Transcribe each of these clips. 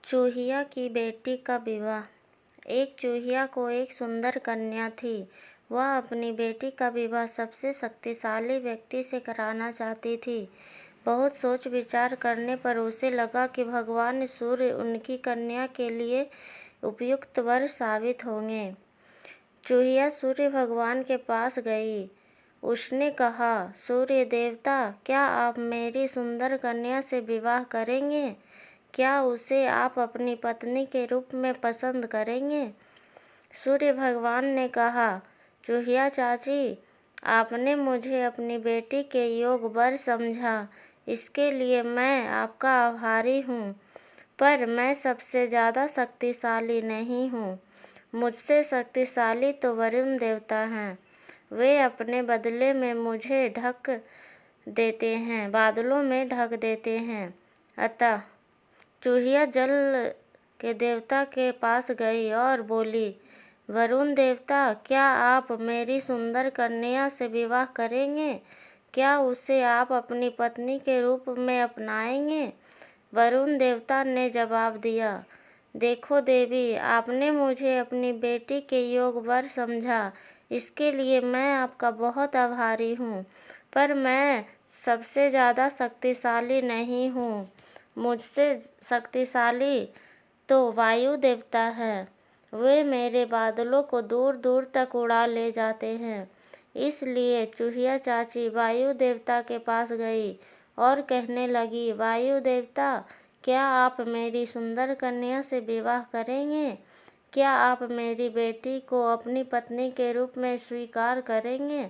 चूहिया की बेटी का विवाह। एक चूहिया को एक सुंदर कन्या थी। वह अपनी बेटी का विवाह सबसे शक्तिशाली व्यक्ति से कराना चाहती थी। बहुत सोच विचार करने पर उसे लगा कि भगवान सूर्य उनकी कन्या के लिए उपयुक्त वर साबित होंगे। चूहिया सूर्य भगवान के पास गई। उसने कहा, सूर्य देवता, क्या आप मेरी सुंदर कन्या से विवाह करेंगे? क्या उसे आप अपनी पत्नी के रूप में पसंद करेंगे? सूर्य भगवान ने कहा, चूहिया चाची, आपने मुझे अपनी बेटी के योग वर समझा, इसके लिए मैं आपका आभारी हूँ। पर मैं सबसे ज़्यादा शक्तिशाली नहीं हूँ। मुझसे शक्तिशाली तो वरुण देवता हैं। वे अपने बदले में मुझे ढक देते हैं, बादलों में ढक देते हैं। अतः चूहिया जल के देवता के पास गई और बोली, वरुण देवता, क्या आप मेरी सुंदर कन्या से विवाह करेंगे? क्या उसे आप अपनी पत्नी के रूप में अपनाएंगे? वरुण देवता ने जवाब दिया, देखो देवी, आपने मुझे अपनी बेटी के योग वर समझा, इसके लिए मैं आपका बहुत आभारी हूँ। पर मैं सबसे ज़्यादा शक्तिशाली नहीं हूँ। मुझसे शक्तिशाली तो वायु देवता हैं। वे मेरे बादलों को दूर दूर तक उड़ा ले जाते हैं। इसलिए चूहिया चाची वायु देवता के पास गई और कहने लगी, वायु देवता, क्या आप मेरी सुंदर कन्या से विवाह करेंगे? क्या आप मेरी बेटी को अपनी पत्नी के रूप में स्वीकार करेंगे?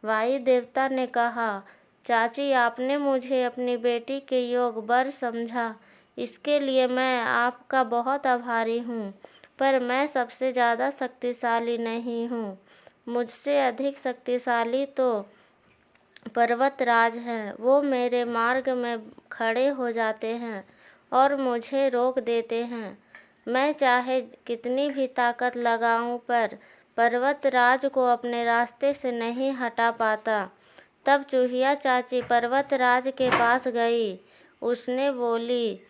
वायु देवता ने कहा, चाची, आपने मुझे अपनी बेटी के योग वर समझा, इसके लिए मैं आपका बहुत आभारी हूँ। पर मैं सबसे ज़्यादा शक्तिशाली नहीं हूँ। मुझसे अधिक शक्तिशाली तो पर्वतराज हैं। वो मेरे मार्ग में खड़े हो जाते हैं और मुझे रोक देते हैं। मैं चाहे कितनी भी ताकत लगाऊं, पर पर्वतराज को अपने रास्ते से नहीं हटा पाता। तब चूहिया चाची पर्वतराज के पास गई। उसने बोली,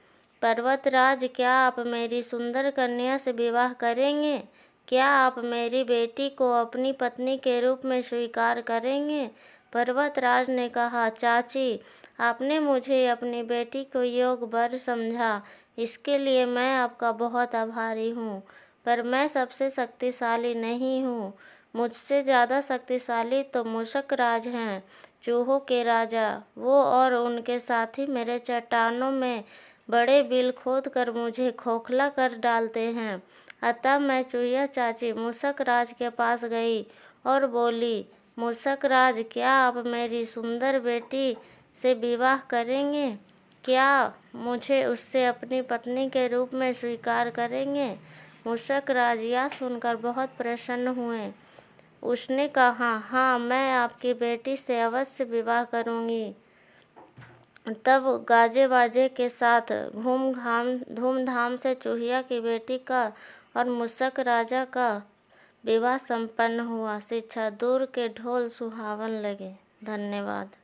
पर्वतराज, क्या आप मेरी सुंदर कन्या से विवाह करेंगे? क्या आप मेरी बेटी को अपनी पत्नी के रूप में स्वीकार करेंगे? पर्वतराज ने कहा, चाची, आपने मुझे अपनी बेटी को योग वर समझा, इसके लिए मैं आपका बहुत आभारी हूँ। पर मैं सबसे शक्तिशाली नहीं हूँ। मुझसे ज़्यादा शक्तिशाली तो मूषक राज हैं, चूहों के राजा। वो और उनके साथी मेरे चट्टानों में बड़े बिल खोद कर मुझे खोखला कर डालते हैं। अतः मैं चूहिया चाची मूषक राज के पास गई और बोली, मूषक राज, क्या आप मेरी सुंदर बेटी से विवाह करेंगे? क्या मुझे उससे अपनी पत्नी के रूप में स्वीकार करेंगे? मूषक राज यह सुनकर बहुत प्रसन्न हुए। उसने कहा, हाँ, मैं आपकी बेटी से अवश्य विवाह करूँगी। तब गाजे बाजे के साथ धूमधाम से चूहिया की बेटी का और मूषक राजा का विवाह संपन्न हुआ। शिक्षा दूर के ढोल सुहावन लगे। धन्यवाद।